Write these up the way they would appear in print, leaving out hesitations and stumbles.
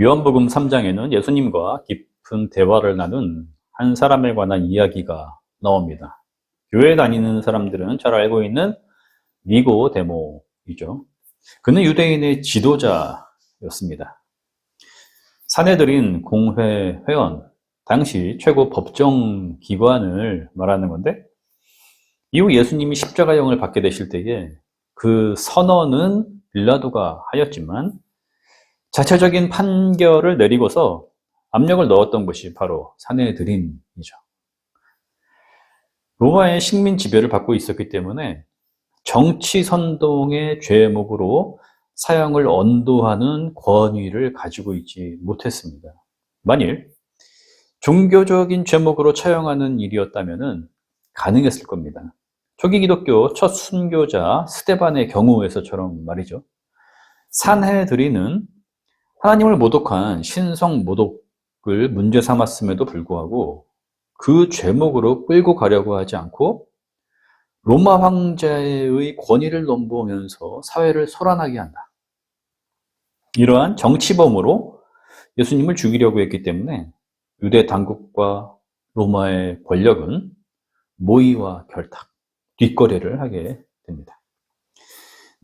요한복음 3장에는 예수님과 깊은 대화를 나눈 한 사람에 관한 이야기가 나옵니다. 교회 다니는 사람들은 잘 알고 있는 니고데모이죠. 그는 유대인의 지도자였습니다. 사내들인 공회 회원, 당시 최고 법정 기관을 말하는 건데, 이후 예수님이 십자가형을 받게 되실 때에 그 선언은 빌라도가 하였지만 자체적인 판결을 내리고서 압력을 넣었던 것이 바로 사내들인이죠. 로마의 식민 지배를 받고 있었기 때문에 정치 선동의 죄목으로 사형을 언도하는 권위를 가지고 있지 못했습니다. 만일 종교적인 죄목으로 처형하는 일이었다면 가능했을 겁니다. 초기 기독교 첫 순교자 스데반의 경우에서처럼 말이죠. 산헤드린은 하나님을 모독한 신성 모독을 문제 삼았음에도 불구하고 그 죄목으로 끌고 가려고 하지 않고 로마 황제의 권위를 넘보면서 사회를 소란하게 한다. 이러한 정치범으로 예수님을 죽이려고 했기 때문에 유대 당국과 로마의 권력은 모의와 결탁, 뒷거래를 하게 됩니다.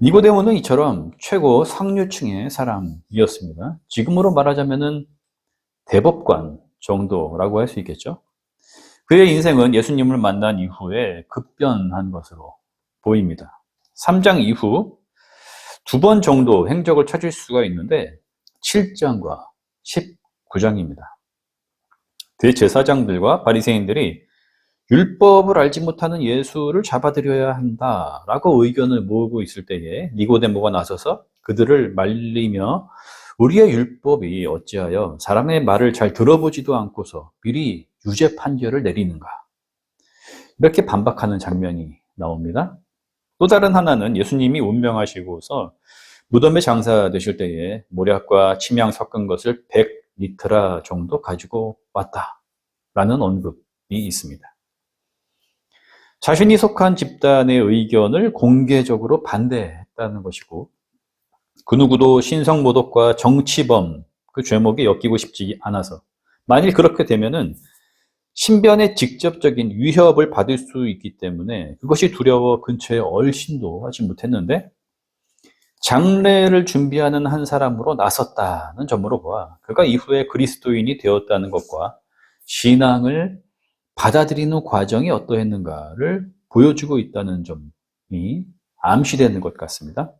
니고데모는 이처럼 최고 상류층의 사람이었습니다. 지금으로 말하자면은 대법관 정도라고 할 수 있겠죠. 그의 인생은 예수님을 만난 이후에 급변한 것으로 보입니다. 3장 이후 2번 정도 행적을 찾을 수가 있는데 7장과 19장입니다. 대제사장들과 바리새인들이 율법을 알지 못하는 예수를 잡아들여야 한다라고 의견을 모으고 있을 때에 니고데모가 나서서 그들을 말리며 우리의 율법이 어찌하여 사람의 말을 잘 들어보지도 않고서 미리 유죄 판결을 내리는가, 이렇게 반박하는 장면이 나옵니다. 또 다른 하나는 예수님이 운명하시고서 무덤에 장사되실 때에 모략과 침향 섞은 것을 100리트라 정도 가지고 왔다라는 언급이 있습니다. 자신이 속한 집단의 의견을 공개적으로 반대했다는 것이고, 그 누구도 신성모독과 정치범 그 죄목에 엮이고 싶지 않아서 만일 그렇게 되면은 신변에 직접적인 위협을 받을 수 있기 때문에 그것이 두려워 근처에 얼씬도 하지 못했는데, 장례를 준비하는 한 사람으로 나섰다는 점으로 보아 그가 이후에 그리스도인이 되었다는 것과 신앙을 받아들이는 과정이 어떠했는가를 보여주고 있다는 점이 암시되는 것 같습니다.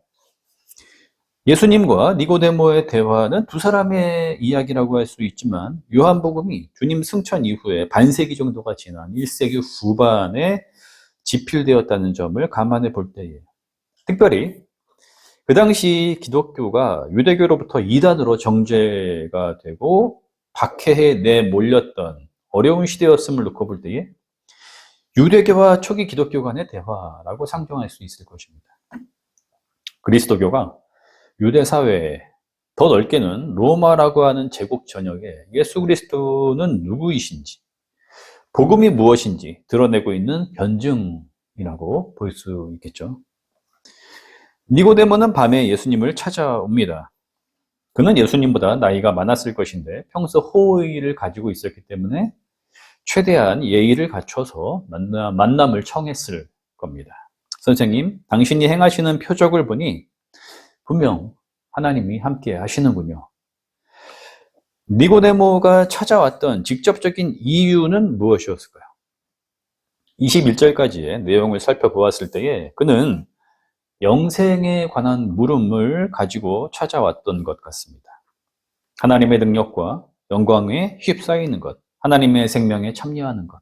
예수님과 니고데모의 대화는 두 사람의 이야기라고 할 수 있지만 요한복음이 주님 승천 이후에 반세기 정도가 지난 1세기 후반에 집필되었다는 점을 감안해 볼 때에, 특별히 그 당시 기독교가 유대교로부터 이단으로 정죄가 되고 박해에 내몰렸던 어려운 시대였음을 놓고 볼 때에 유대교와 초기 기독교 간의 대화라고 상정할 수 있을 것입니다. 그리스도교가 유대 사회에, 더 넓게는 로마라고 하는 제국 전역에 예수 그리스도는 누구이신지, 복음이 무엇인지 드러내고 있는 변증이라고 볼 수 있겠죠. 니고데모는 밤에 예수님을 찾아옵니다. 그는 예수님보다 나이가 많았을 것인데 평소 호의를 가지고 있었기 때문에 최대한 예의를 갖춰서 만남을 청했을 겁니다. 선생님, 당신이 행하시는 표적을 보니 분명 하나님이 함께 하시는군요. 니고데모가 찾아왔던 직접적인 이유는 무엇이었을까요? 21절까지의 내용을 살펴보았을 때에 그는 영생에 관한 물음을 가지고 찾아왔던 것 같습니다. 하나님의 능력과 영광에 휩싸이는 것, 하나님의 생명에 참여하는 것,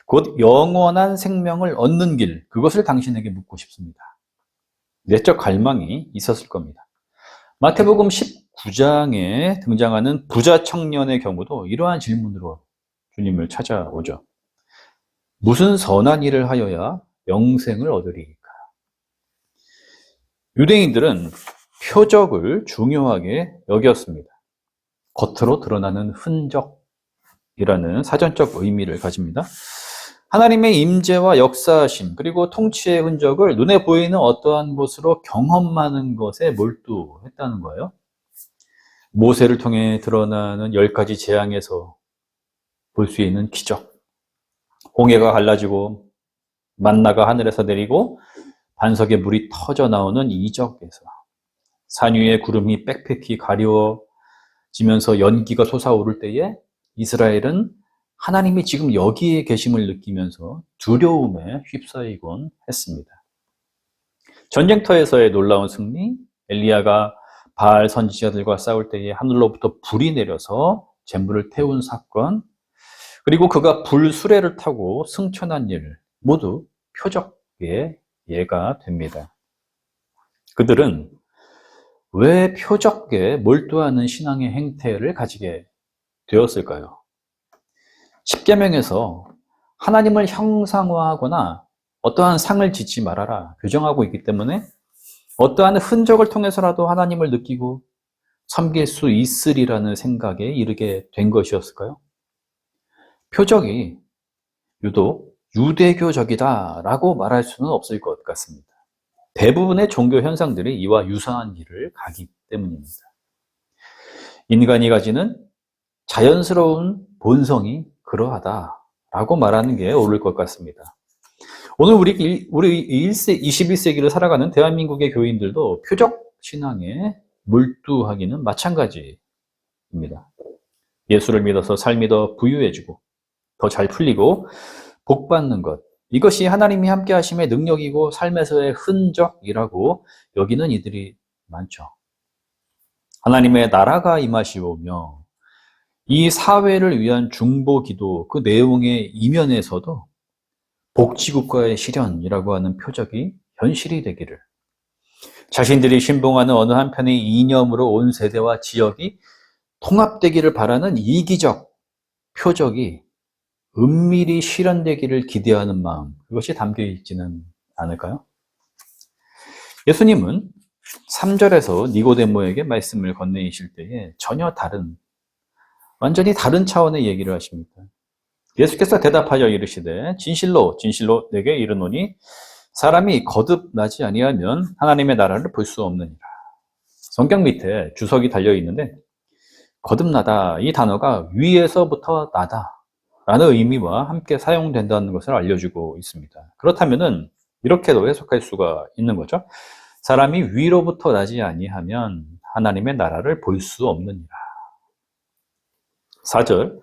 곧 영원한 생명을 얻는 길, 그것을 당신에게 묻고 싶습니다. 내적 갈망이 있었을 겁니다. 마태복음 19장에 등장하는 부자 청년의 경우도 이러한 질문으로 주님을 찾아오죠. 무슨 선한 일을 하여야 영생을 얻으리까? 유대인들은 표적을 중요하게 여겼습니다. 겉으로 드러나는 흔적이라는 사전적 의미를 가집니다. 하나님의 임재와 역사하심 그리고 통치의 흔적을 눈에 보이는 어떠한 것으로 경험하는 것에 몰두했다는 거예요. 모세를 통해 드러나는 10가지 재앙에서 볼 수 있는 기적. 홍해가 갈라지고 만나가 하늘에서 내리고 반석에 물이 터져 나오는 이적에서 산 위에 구름이 빽빽히 가려지면서 연기가 솟아오를 때에 이스라엘은 하나님이 지금 여기에 계심을 느끼면서 두려움에 휩싸이곤 했습니다. 전쟁터에서의 놀라운 승리, 엘리야가 바알 선지자들과 싸울 때에 하늘로부터 불이 내려서 잼불을 태운 사건, 그리고 그가 불 수레를 타고 승천한 일, 모두 표적의 예가 됩니다. 그들은 왜 표적에 몰두하는 신앙의 행태를 가지게 되었을까요? 십계명에서 하나님을 형상화하거나 어떠한 상을 짓지 말아라 규정하고 있기 때문에 어떠한 흔적을 통해서라도 하나님을 느끼고 섬길 수 있으리라는 생각에 이르게 된 것이었을까요? 표적이 유독 유대교적이다라고 말할 수는 없을 것 같습니다. 대부분의 종교 현상들이 이와 유사한 길을 가기 때문입니다. 인간이 가지는 자연스러운 본성이 그러하다라고 말하는 게 옳을 것 같습니다. 오늘 우리 21세기를 살아가는 대한민국의 교인들도 표적 신앙에 몰두하기는 마찬가지입니다. 예수를 믿어서 삶이 더 부유해지고 더 잘 풀리고 복 받는 것, 이것이 하나님이 함께 하심의 능력이고 삶에서의 흔적이라고 여기는 이들이 많죠. 하나님의 나라가 임하시오며 이 사회를 위한 중보기도 그 내용의 이면에서도 복지국가의 실현이라고 하는 표적이 현실이 되기를, 자신들이 신봉하는 어느 한편의 이념으로 온 세대와 지역이 통합되기를 바라는 이기적 표적이 은밀히 실현되기를 기대하는 마음, 그것이 담겨 있지는 않을까요? 예수님은 3절에서 니고데모에게 말씀을 건네이실 때에 전혀 다른, 완전히 다른 차원의 얘기를 하십니다. 예수께서 대답하여 이르시되 진실로 진실로 내게 이르노니 사람이 거듭나지 아니하면 하나님의 나라를 볼 수 없느니라. 성경 밑에 주석이 달려 있는데 거듭나다, 이 단어가 위에서부터 나다 라는 의미와 함께 사용된다는 것을 알려주고 있습니다. 그렇다면은 이렇게도 해석할 수가 있는 거죠. 사람이 위로부터 나지 아니하면 하나님의 나라를 볼 수 없느니라. 4절,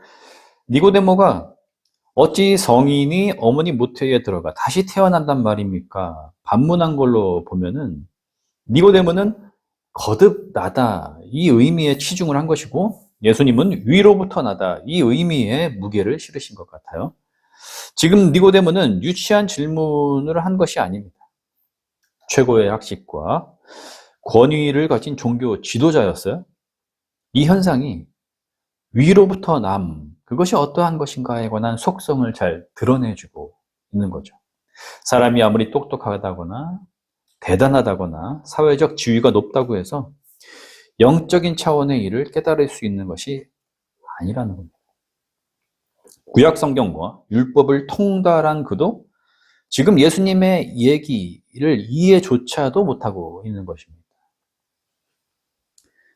니고데모가 어찌 성인이 어머니 모태에 들어가 다시 태어난단 말입니까? 반문한 걸로 보면은 니고데모는 거듭나다, 이 의미에 치중을 한 것이고 예수님은 위로부터 나다, 이 의미에 무게를 실으신 것 같아요. 지금 니고데모는 유치한 질문을 한 것이 아닙니다. 최고의 학식과 권위를 가진 종교 지도자였어요. 이 현상이 위로부터 남, 그것이 어떠한 것인가에 관한 속성을 잘 드러내주고 있는 거죠. 사람이 아무리 똑똑하다거나 대단하다거나 사회적 지위가 높다고 해서 영적인 차원의 일을 깨달을 수 있는 것이 아니라는 겁니다. 구약 성경과 율법을 통달한 그도 지금 예수님의 얘기를 이해조차도 못하고 있는 것입니다.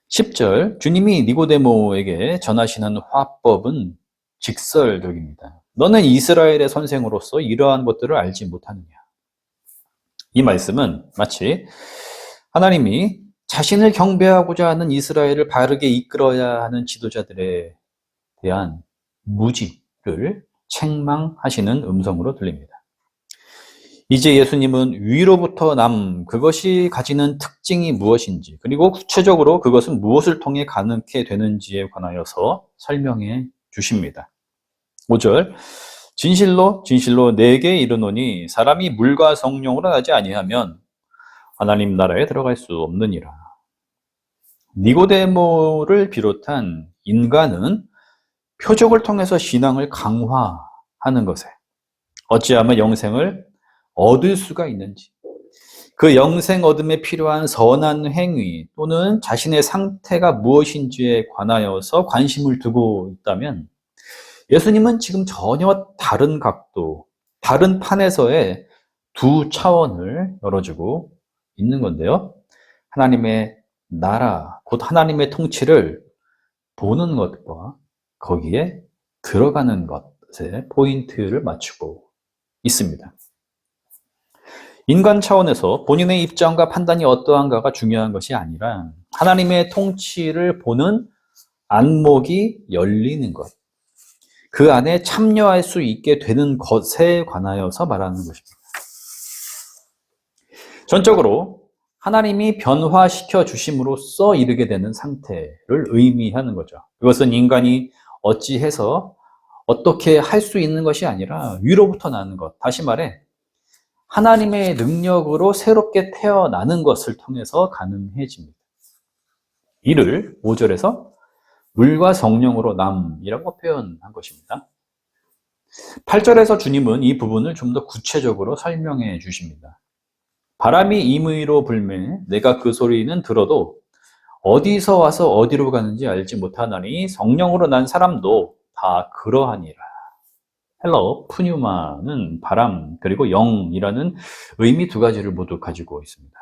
10절, 주님이 니고데모에게 전하시는 화법은 직설적입니다. 너는 이스라엘의 선생으로서 이러한 것들을 알지 못하느냐. 이 말씀은 마치 하나님이 자신을 경배하고자 하는 이스라엘을 바르게 이끌어야 하는 지도자들에 대한 무지를 책망하시는 음성으로 들립니다. 이제 예수님은 위로부터 남, 그것이 가지는 특징이 무엇인지, 그리고 구체적으로 그것은 무엇을 통해 가능케 되는지에 관하여서 설명해 주십니다. 5절, 진실로 진실로 내게 이르노니 사람이 물과 성령으로 나지 아니하면 하나님 나라에 들어갈 수 없느니라. 니고데모를 비롯한 인간은 표적을 통해서 신앙을 강화하는 것에 어찌하면 영생을 얻을 수가 있는지, 그 영생 얻음에 필요한 선한 행위 또는 자신의 상태가 무엇인지에 관하여서 관심을 두고 있다면 예수님은 지금 전혀 다른 각도, 다른 판에서의 두 차원을 열어주고 있는 건데요. 하나님의 나라, 곧 하나님의 통치를 보는 것과 거기에 들어가는 것에 포인트를 맞추고 있습니다. 인간 차원에서 본인의 입장과 판단이 어떠한가가 중요한 것이 아니라 하나님의 통치를 보는 안목이 열리는 것, 그 안에 참여할 수 있게 되는 것에 관하여서 말하는 것입니다. 전적으로 하나님이 변화시켜 주심으로써 이르게 되는 상태를 의미하는 거죠. 그것은 인간이 어찌해서 어떻게 할 수 있는 것이 아니라 위로부터 나는 것, 다시 말해 하나님의 능력으로 새롭게 태어나는 것을 통해서 가능해집니다. 이를 5절에서 물과 성령으로 남이라고 표현한 것입니다. 8절에서 주님은 이 부분을 좀 더 구체적으로 설명해 주십니다. 바람이 임의로 불매 내가 그 소리는 들어도 어디서 와서 어디로 가는지 알지 못하나니 성령으로 난 사람도 다 그러하니라. 헬라어 푸뉴마는 바람 그리고 영이라는 의미 두 가지를 모두 가지고 있습니다.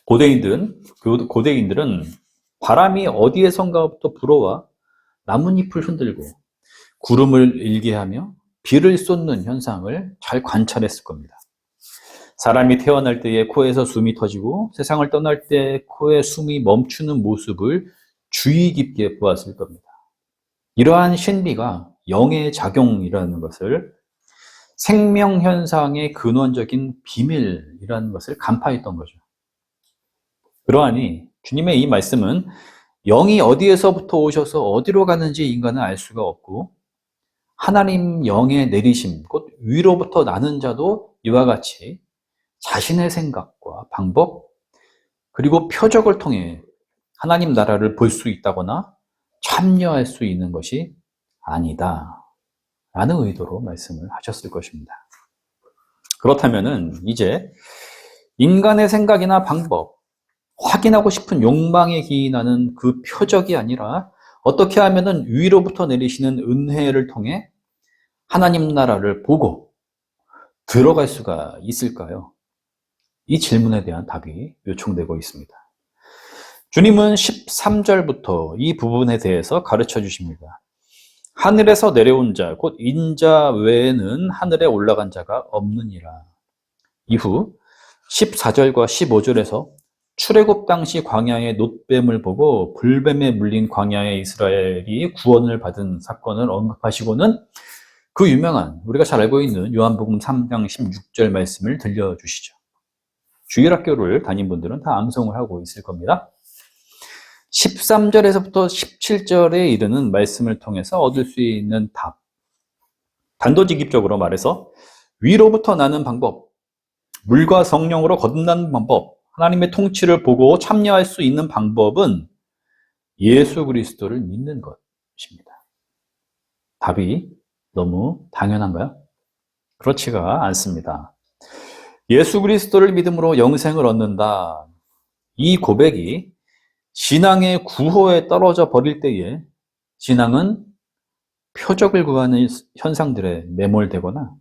고대인들은 바람이 어디에선가부터 불어와 나뭇잎을 흔들고 구름을 일게 하며 비를 쏟는 현상을 잘 관찰했을 겁니다. 사람이 태어날 때에 코에서 숨이 터지고 세상을 떠날 때 코에 숨이 멈추는 모습을 주의 깊게 보았을 겁니다. 이러한 신비가 영의 작용이라는 것을 생명현상의 근원적인 비밀이라는 것을 간파했던 거죠. 그러하니 주님의 이 말씀은 영이 어디에서부터 오셔서 어디로 가는지 인간은 알 수가 없고 하나님 영의 내리심, 곧 위로부터 나는 자도 이와 같이 자신의 생각과 방법 그리고 표적을 통해 하나님 나라를 볼 수 있다거나 참여할 수 있는 것이 아니다 라는 의도로 말씀을 하셨을 것입니다. 그렇다면은 이제 인간의 생각이나 방법, 확인하고 싶은 욕망에 기인하는 그 표적이 아니라 어떻게 하면은 위로부터 내리시는 은혜를 통해 하나님 나라를 보고 들어갈 수가 있을까요? 이 질문에 대한 답이 요청되고 있습니다. 주님은 13절부터 이 부분에 대해서 가르쳐 주십니다. 하늘에서 내려온 자, 곧 인자 외에는 하늘에 올라간 자가 없느니라. 이후 14절과 15절에서 출애굽 당시 광야의 놋뱀을 보고 불뱀에 물린 광야의 이스라엘이 구원을 받은 사건을 언급하시고는 그 유명한 우리가 잘 알고 있는 요한복음 3장 16절 말씀을 들려주시죠. 주일학교를 다닌 분들은 다 암송을 하고 있을 겁니다. 13절에서부터 17절에 이르는 말씀을 통해서 얻을 수 있는 답, 단도직입적으로 말해서 위로부터 나는 방법, 물과 성령으로 거듭나는 방법, 하나님의 통치를 보고 참여할 수 있는 방법은 예수 그리스도를 믿는 것입니다. 답이 너무 당연한가요? 그렇지가 않습니다. 예수 그리스도를 믿음으로 영생을 얻는다. 이 고백이 신앙의 구호에 떨어져 버릴 때에 신앙은 표적을 구하는 현상들에 매몰되거나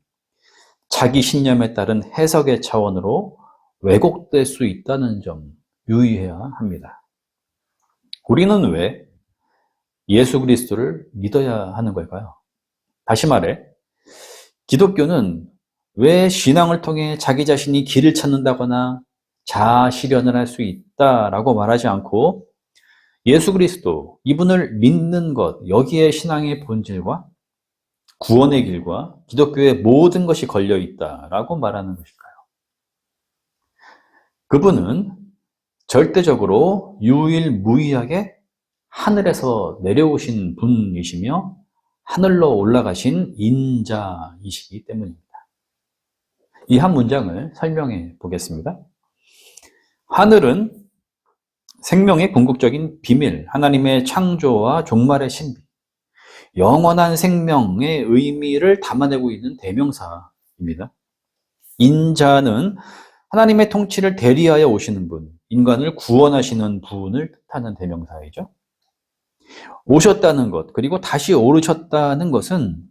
자기 신념에 따른 해석의 차원으로 왜곡될 수 있다는 점 유의해야 합니다. 우리는 왜 예수 그리스도를 믿어야 하는 걸까요? 다시 말해, 기독교는 왜 신앙을 통해 자기 자신이 길을 찾는다거나 자아 실현을 할 수 있다라고 말하지 않고 예수 그리스도, 이분을 믿는 것, 여기에 신앙의 본질과 구원의 길과 기독교의 모든 것이 걸려 있다라고 말하는 것일까요? 그분은 절대적으로 유일무이하게 하늘에서 내려오신 분이시며 하늘로 올라가신 인자이시기 때문입니다. 이 한 문장을 설명해 보겠습니다. 하늘은 생명의 궁극적인 비밀, 하나님의 창조와 종말의 신비, 영원한 생명의 의미를 담아내고 있는 대명사입니다. 인자는 하나님의 통치를 대리하여 오시는 분, 인간을 구원하시는 분을 뜻하는 대명사이죠. 오셨다는 것, 그리고 다시 오르셨다는 것은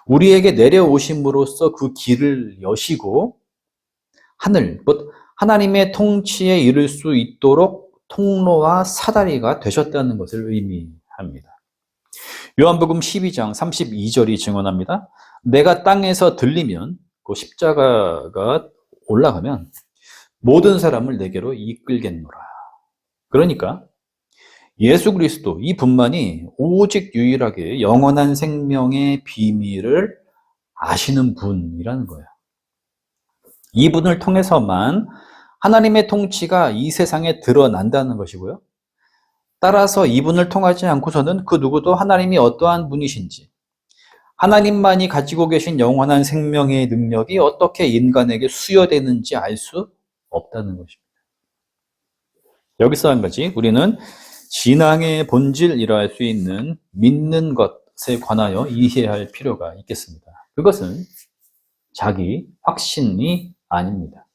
우리에게 내려오심으로써 그 길을 여시고 하늘, 곧 하나님의 통치에 이를 수 있도록 통로와 사다리가 되셨다는 것을 의미합니다. 요한복음 12장 32절이 증언합니다. 내가 땅에서 들리면 그 십자가가 올라가면 모든 사람을 내게로 이끌겠노라. 그러니까 예수 그리스도 이분만이 오직 유일하게 영원한 생명의 비밀을 아시는 분이라는 거예요. 이분을 통해서만 하나님의 통치가 이 세상에 드러난다는 것이고요. 따라서 이분을 통하지 않고서는 그 누구도 하나님이 어떠한 분이신지, 하나님만이 가지고 계신 영원한 생명의 능력이 어떻게 인간에게 수여되는지 알 수 없다는 것입니다. 여기서 한 가지, 우리는 신앙의 본질이라 할 수 있는 믿는 것에 관하여 이해할 필요가 있겠습니다. 그것은 자기 확신이 아닙니다.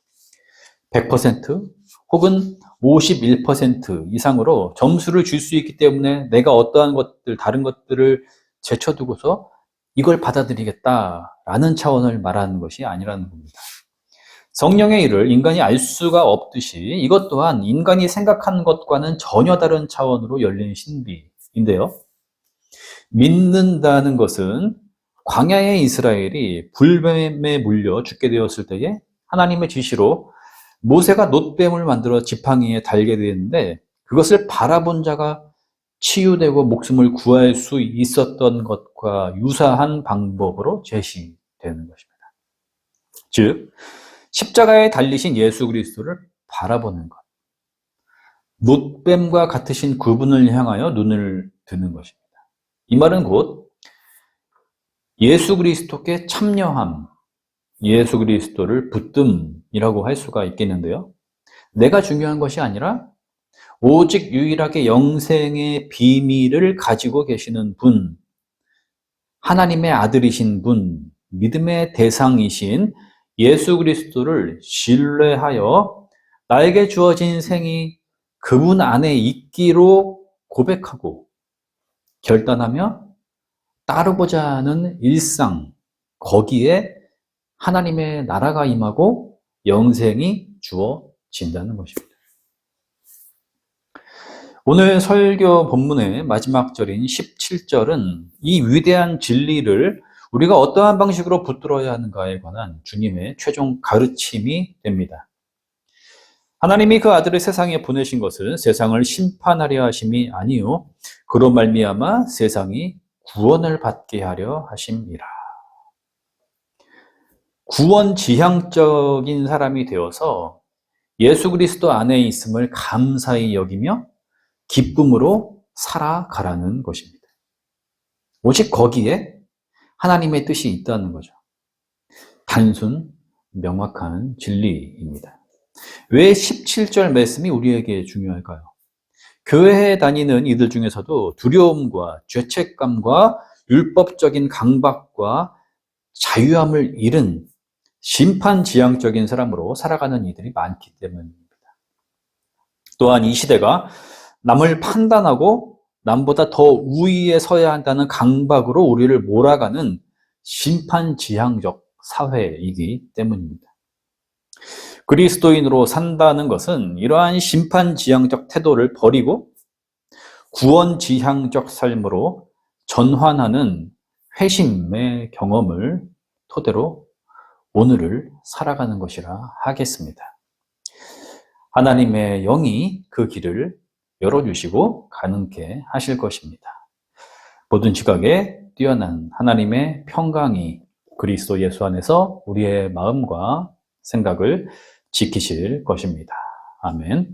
100% 혹은 51% 이상으로 점수를 줄 수 있기 때문에 내가 어떠한 것들, 다른 것들을 제쳐두고서 이걸 받아들이겠다라는 차원을 말하는 것이 아니라는 겁니다. 성령의 일을 인간이 알 수가 없듯이 이것 또한 인간이 생각한 것과는 전혀 다른 차원으로 열린 신비인데요. 믿는다는 것은 광야의 이스라엘이 불뱀에 물려 죽게 되었을 때에 하나님의 지시로 모세가 놋뱀을 만들어 지팡이에 달게 되었는데 그것을 바라본 자가 치유되고 목숨을 구할 수 있었던 것과 유사한 방법으로 제시되는 것입니다. 즉, 십자가에 달리신 예수 그리스도를 바라보는 것. 놋뱀과 같으신 그분을 향하여 눈을 드는 것입니다. 이 말은 곧 예수 그리스도께 참여함, 예수 그리스도를 붙듦이라고 할 수가 있겠는데요. 내가 중요한 것이 아니라 오직 유일하게 영생의 비밀을 가지고 계시는 분, 하나님의 아들이신 분, 믿음의 대상이신 예수 그리스도를 신뢰하여 나에게 주어진 생이 그분 안에 있기로 고백하고 결단하며 따르고자 하는 일상, 거기에 하나님의 나라가 임하고 영생이 주어진다는 것입니다. 오늘 설교 본문의 마지막 절인 17절은 이 위대한 진리를 우리가 어떠한 방식으로 붙들어야 하는가에 관한 주님의 최종 가르침이 됩니다. 하나님이 그 아들을 세상에 보내신 것은 세상을 심판하려 하심이 아니요 그로 말미암아 세상이 구원을 받게 하려 하심이라. 구원 지향적인 사람이 되어서 예수 그리스도 안에 있음을 감사히 여기며 기쁨으로 살아가라는 것입니다. 오직 거기에 하나님의 뜻이 있다는 거죠. 단순, 명확한 진리입니다. 왜 17절 말씀이 우리에게 중요할까요? 교회에 다니는 이들 중에서도 두려움과 죄책감과 율법적인 강박과 자유함을 잃은 심판지향적인 사람으로 살아가는 이들이 많기 때문입니다. 또한 이 시대가 남을 판단하고 남보다 더 우위에 서야 한다는 강박으로 우리를 몰아가는 심판지향적 사회이기 때문입니다. 그리스도인으로 산다는 것은 이러한 심판지향적 태도를 버리고 구원지향적 삶으로 전환하는 회심의 경험을 토대로 오늘을 살아가는 것이라 하겠습니다. 하나님의 영이 그 길을 열어주시고 가능케 하실 것입니다. 모든 지각에 뛰어난 하나님의 평강이 그리스도 예수 안에서 우리의 마음과 생각을 지키실 것입니다. 아멘.